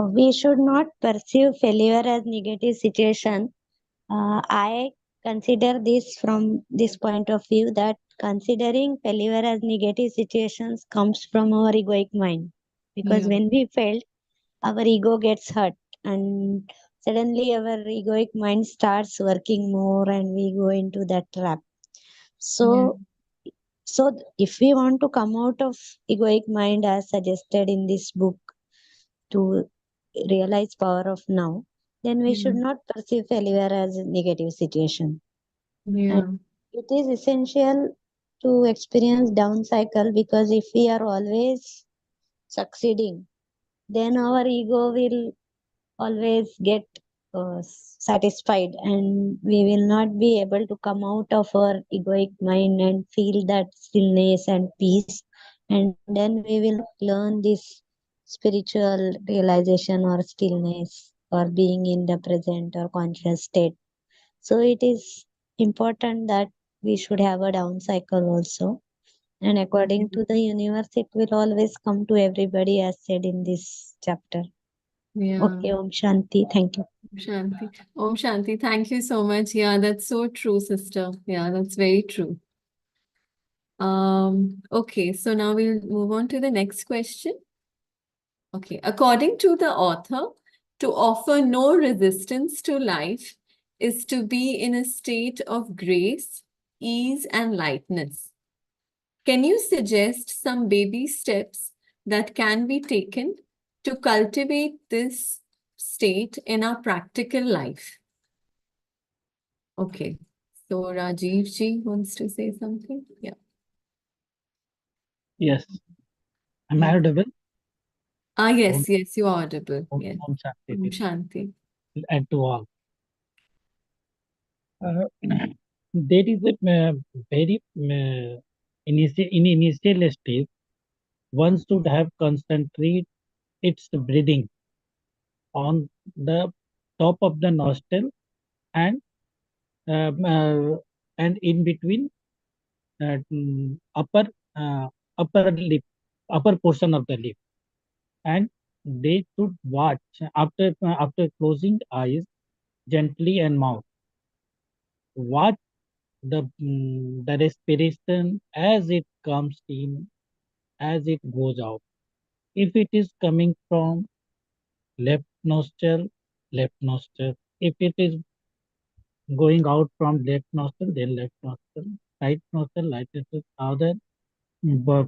We should not perceive failure as negative situation. I consider this from this point of view that considering failure as negative situations comes from our egoic mind. Because Yeah. when we fail, our ego gets hurt and suddenly our egoic mind starts working more and we go into that trap. So if we want to come out of egoic mind as suggested in this book to realize power of now, then we should not perceive failure as a negative situation. Yeah. And it is essential to experience down cycle, because if we are always succeeding, then our ego will always get satisfied and we will not be able to come out of our egoic mind and feel that stillness and peace, and then we will learn this spiritual realization or stillness or being in the present or conscious state. So it is important that we should have a down cycle also, and according to the universe it will always come to everybody as said in this chapter. Yeah. Okay, Om Shanti. Thank you. Shanti. Om Shanti. Thank you so much. Yeah, that's so true, sister. Yeah, that's very true. Okay, so now we'll move on to the next question. Okay, according to the author, to offer no resistance to life is to be in a state of grace, ease, and lightness. Can you suggest some baby steps that can be taken to cultivate this state in our practical life? Okay, so Rajiv ji wants to say something. Yeah. Yes. Am I audible? Yes, you're audible. Yes. Om Shanti. Om Shanti. And to all. There is a very in initial stage, one should have concentrate its breathing on the top of the nostril and in between upper upper lip, upper portion of the lip, and they should watch after closing eyes gently and mouth. Watch the respiration as it comes in, as it goes out. If it is coming from left nostril, left nostril. If it is going out from left nostril, then left nostril, right nostril, other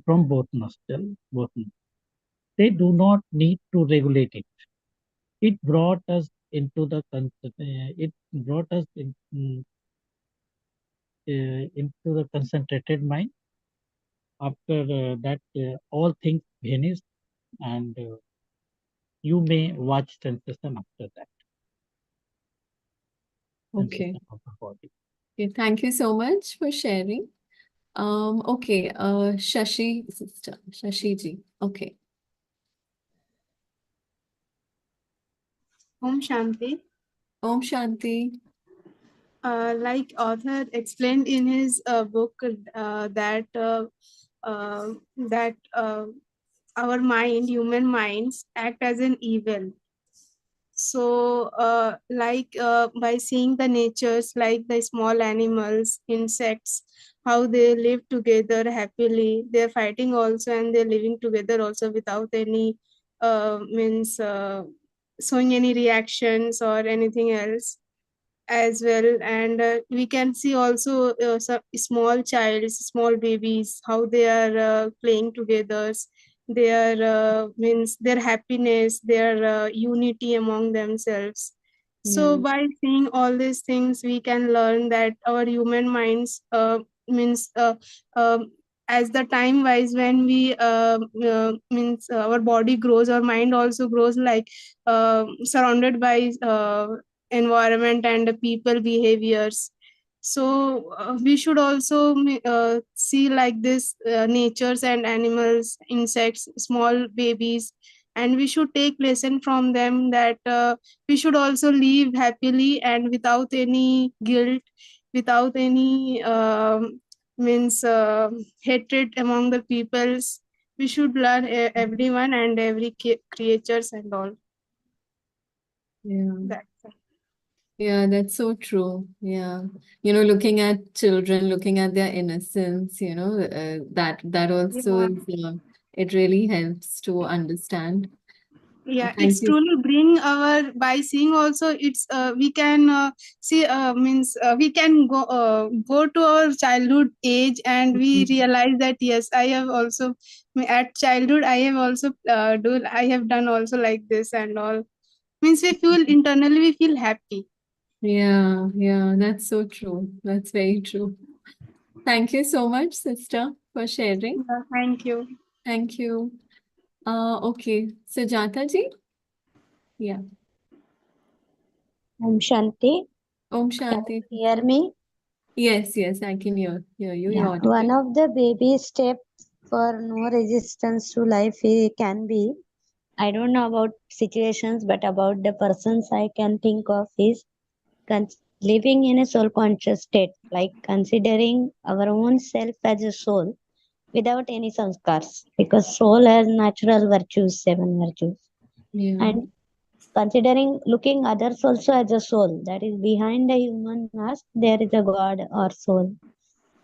from both nostril, both. They do not need to regulate it. It brought us into the it brought us into the concentrated mind. After that, all things vanish, and you may watch sensation after that. Okay. Sensation of the body. Okay, thank you so much for sharing. Okay, Shashi sister, Shashi ji. Okay. Om Shanti. Om Shanti. Like author explained in his book that our mind, human minds, act as an evil. So, by seeing the natures, like the small animals, insects, how they live together happily, they're fighting also, and they're living together also without any showing any reactions or anything else as well. And we can see also some small childs, small babies, how they are playing together, their their happiness, their unity among themselves. So by seeing all these things, we can learn that our human minds means as the time wise, when we our body grows, our mind also grows, like surrounded by environment and the people behaviors. So we should also see like this natures and animals, insects, small babies, and we should take lesson from them that we should also live happily and without any guilt, without any means hatred among the peoples. We should learn everyone and every creatures and all. Yeah. That's it. Yeah, that's so true. Yeah. Looking at children, looking at their innocence, that also Yeah. is, it really helps to understand. Yeah, Thank it's you. truly bring our, by seeing also it's we can see means we can go to our childhood age and we realize that yes, I have also at childhood I have also I have done also like this and all, means we feel internally, we feel happy. Yeah, yeah, that's so true. That's very true. Thank you so much, sister, for sharing. Yeah, thank you. Thank you. Okay, Sujata ji? Yeah. Om Shanti. Om Can Shanti. you hear me? Yes, yes, I can hear you. You're Yeah. audible. One of the baby steps for no resistance to life can be, I don't know about situations, but about the persons I can think of is living in a soul conscious state, like considering our own self as a soul without any sanskars, because soul has natural virtues, 7 virtues, Yeah. and considering looking others also as a soul, that is behind a human mask there is a god or soul.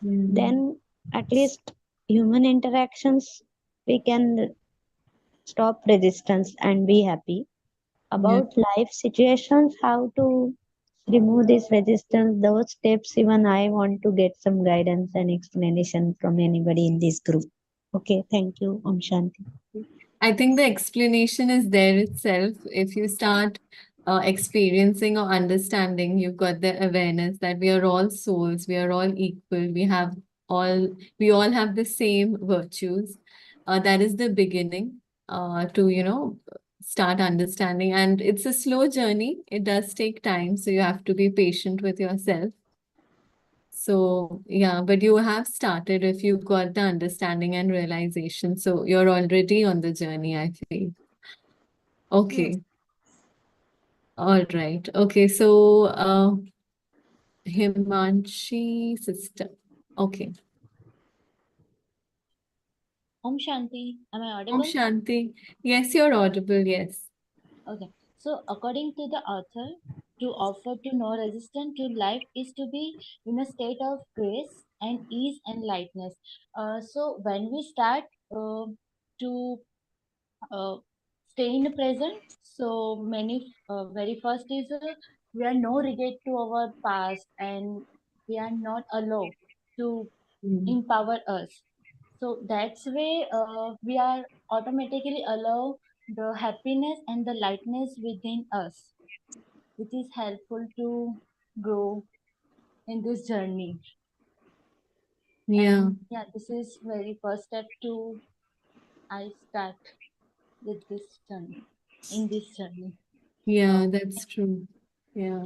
Then at least human interactions we can stop resistance and be happy. About life situations, how to remove this resistance, those steps even I want to get some guidance and explanation from anybody in this group. Okay, thank you. Om Shanti. I think the explanation is there itself. If you start experiencing or understanding, you've got the awareness that we are all souls, we are all equal, we all have the same virtues. That is the beginning to start understanding. And it's a slow journey. It does take time, so you have to be patient with yourself. So, yeah, but you have started if you've got the understanding and realization. So you're already on the journey, I feel. Okay. All right. Okay. So, Himanshi sister. Okay. Om Shanti. Am I Om audible? Shanti. Yes, you're audible. Yes. Okay. So, according to the author, to offer to no resistance to life is to be in a state of grace and ease and lightness. So, when we start to uh, stay in the present, so many very first is we are no regret to our past and we are not allowed to empower us. So that's way we are automatically allow the happiness and the lightness within us, which is helpful to grow in this journey. Yeah. And yeah, this is very first step to I start with this journey, in this journey. Yeah, that's true. Yeah.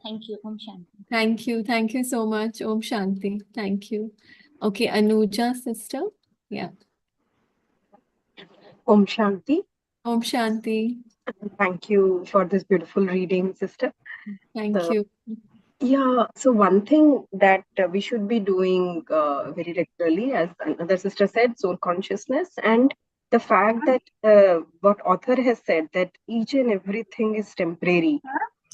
Thank you, Om Shanti. Thank you. Thank you so much. Om Shanti. Thank you. Okay, Anuja sister. Yeah. Om Shanti. Om Shanti. Thank you for this beautiful reading, sister. Thank you. Yeah, so one thing that we should be doing very regularly, as another sister said, soul consciousness, and the fact that what author has said that each and everything is temporary,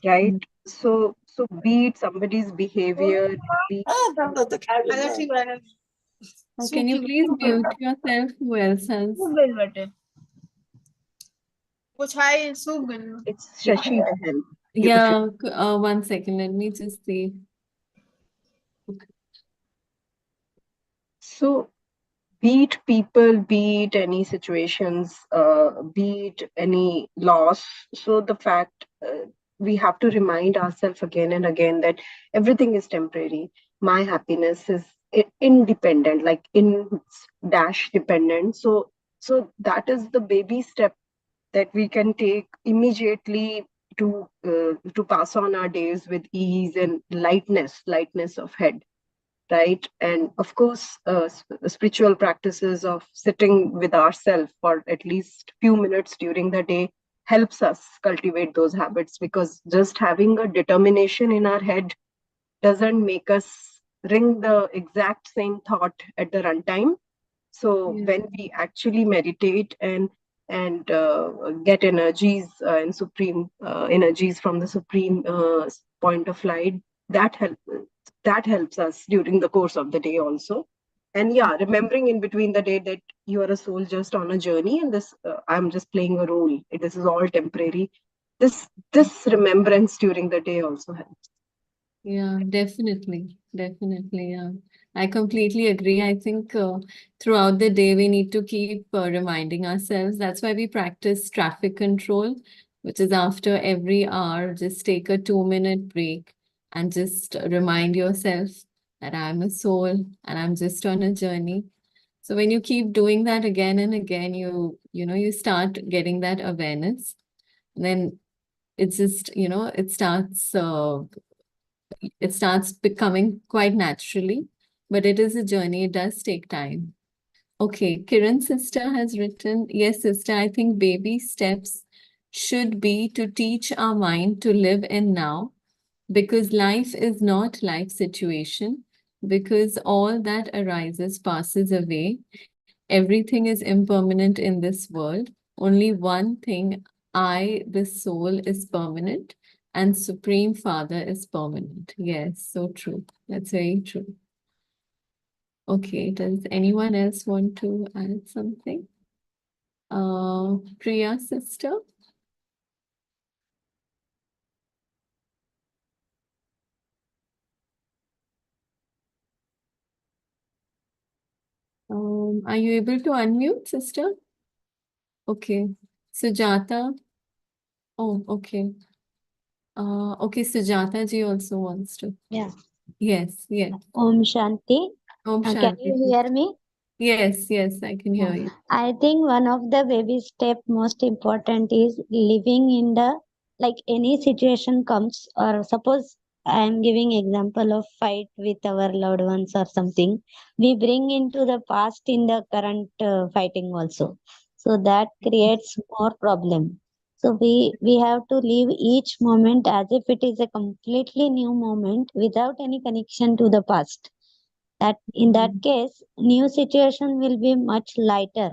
right? So be it somebody's behavior, be Can you please mute yourself? Who else has? it's Shashi Behel. Yeah, 1 second. Let me just see. So be it people, be it any situations, be it any loss. So the fact we have to remind ourselves again and again that everything is temporary. My happiness is independent, like in dash dependent. So that is the baby step that we can take immediately to pass on our days with ease and lightness of head, right? And of course, spiritual practices of sitting with ourselves for at least few minutes during the day helps us cultivate those habits, because just having a determination in our head doesn't make us ring the exact same thought at the runtime. So Yeah. when we actually meditate and get energies and supreme energies from the supreme point of light, that helps us during the course of the day also. And yeah, remembering in between the day that you are a soul just on a journey, and this I'm just playing a role. This is all temporary. This remembrance during the day also helps. Yeah, definitely. Definitely. Yeah. I completely agree. I think throughout the day, we need to keep reminding ourselves. That's why we practice traffic control, which is after every hour, just take a 2-minute break and just remind yourself that I'm a soul and I'm just on a journey. So when you keep doing that again and again, you start getting that awareness. Then it's just, it starts becoming quite naturally, but it is a journey. It does take time. Okay, Kiran's sister has written, yes, sister, I think baby steps should be to teach our mind to live in now, because life is not life situation, because all that arises passes away. Everything is impermanent in this world. Only one thing, I, the soul, is permanent, and Supreme Father is permanent. Yes, so true. That's very true. Okay, does anyone else want to add something? Priya, sister? Are you able to unmute, sister? Okay. Sujata? Oh, okay. Okay, Sujata ji also wants to. Yeah. Yes, yes. Om Shanti. Om Can Shanti. you hear me? Yes, yes, I can hear you. I think one of the baby step most important is living in the, like any situation comes, or suppose I am giving example of fight with our loved ones or something, we bring into the past in the current fighting also. So that creates more problem. So we have to live each moment as if it is a completely new moment without any connection to the past. That in that case, new situation will be much lighter.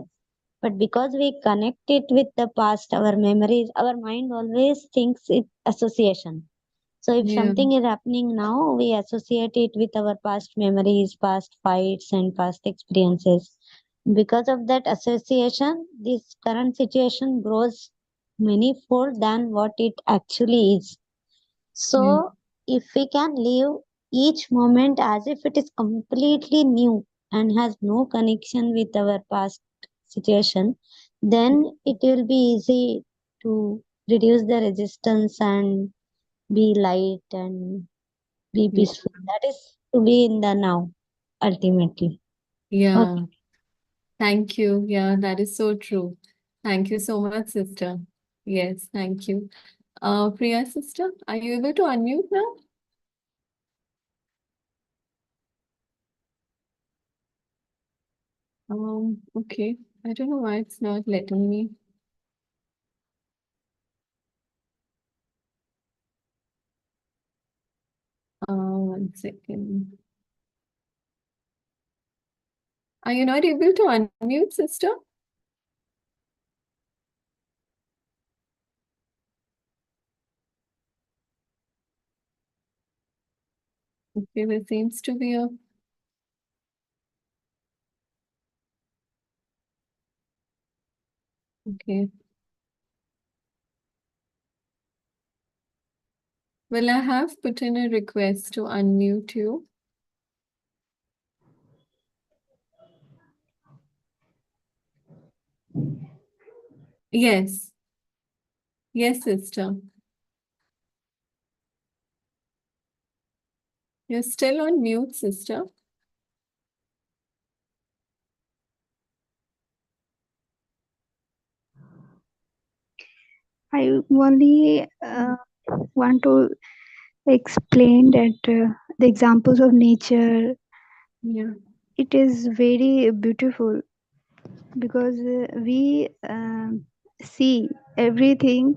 But because we connect it with the past, our memories, our mind always thinks it association. So if Yeah, something is happening now, we associate it with our past memories, past fights, and past experiences. Because of that association, this current situation grows manyfold than what it actually is. yeah, So, if we can live each moment as if it is completely new and has no connection with our past situation, then it will be easy to reduce the resistance and be light and be yeah, peaceful. That is to be in the now, ultimately. Okay. yeah. Thank you. Yeah, that is so true. Thank you so much, sister. Yes, thank you. Priya, sister, are you able to unmute now? Okay. I don't know why it's not letting me. One second. Are you not able to unmute, sister? Okay, there seems to be a. Okay. Well, I have put in a request to unmute you. Yes. Yes, sister. You're still on mute, sister. I only want to explain that the examples of nature, Yeah. it is very beautiful because we see everything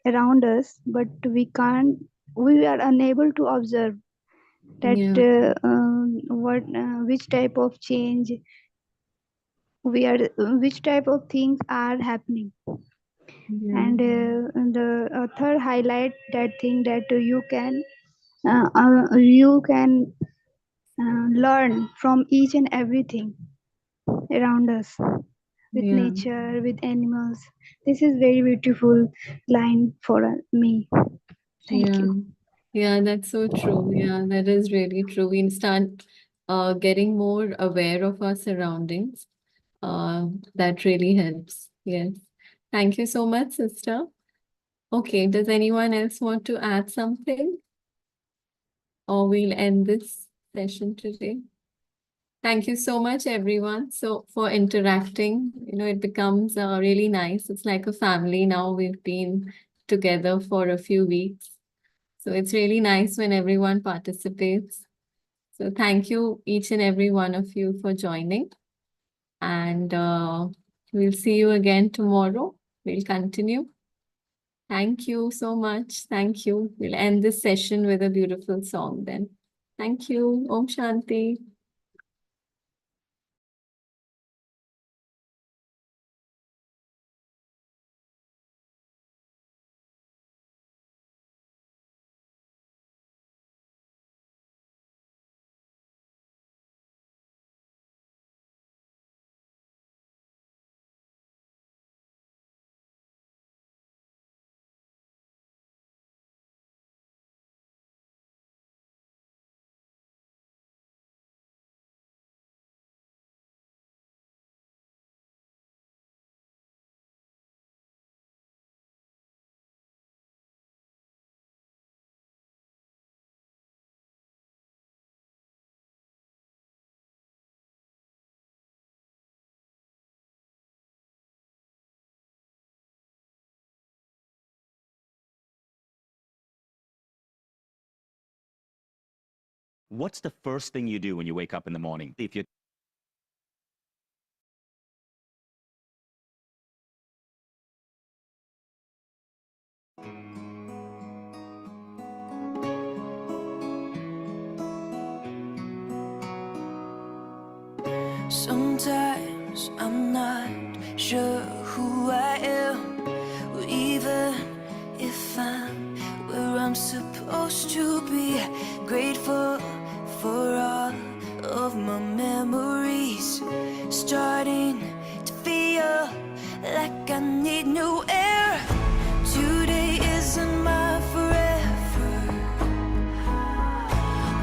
around us, but we are unable to observe that Yeah. which type of change which type of things are happening. Yeah. And the author highlight that thing that you can learn from each and everything around us, with Yeah. nature, with animals. This is very beautiful line for me. Thank Yeah. you. Yeah, that's so true. Yeah, that is really true. We start getting more aware of our surroundings. That really helps. Yes. Thank you so much, sister. Okay, does anyone else want to add something? Or we'll end this session today. Thank you so much, everyone. So for interacting, it becomes really nice. It's like a family now. We've been together for a few weeks. So it's really nice when everyone participates. So thank you, each and every one of you, for joining. And we'll see you again tomorrow. We'll continue. Thank you so much. Thank you. We'll end this session with a beautiful song then. Thank you. Om Shanti. What's the first thing you do when you wake up in the morning? If you Sometimes I'm not sure who I am, or even if I'm where I'm supposed to be. Grateful for all of my memories, starting to feel like I need new air. Today isn't my forever.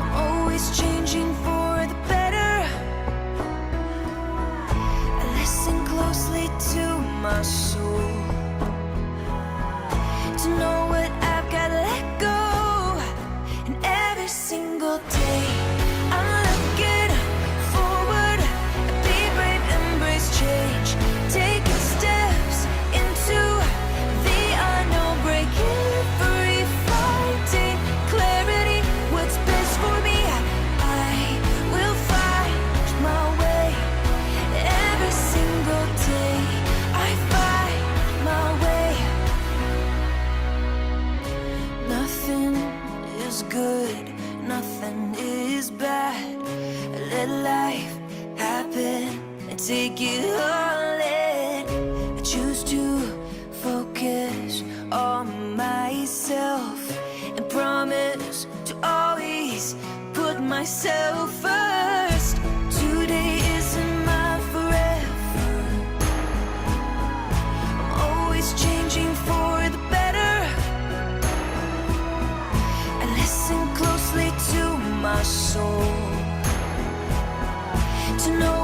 I'm always changing for the better. Listen closely to my soul, to know what I've got to let go. And every single day I'm looking forward. Be brave, embrace change, taking steps into the unknown, breaking free, finding clarity. What's best for me, I will find my way. Every single day I find my way. Nothing is good, nothing is bad. Let life happen and take it all in. I choose to focus on myself and promise to always put myself first. Today isn't my forever. I'm always changing for the better. I listen closely to my soul, to know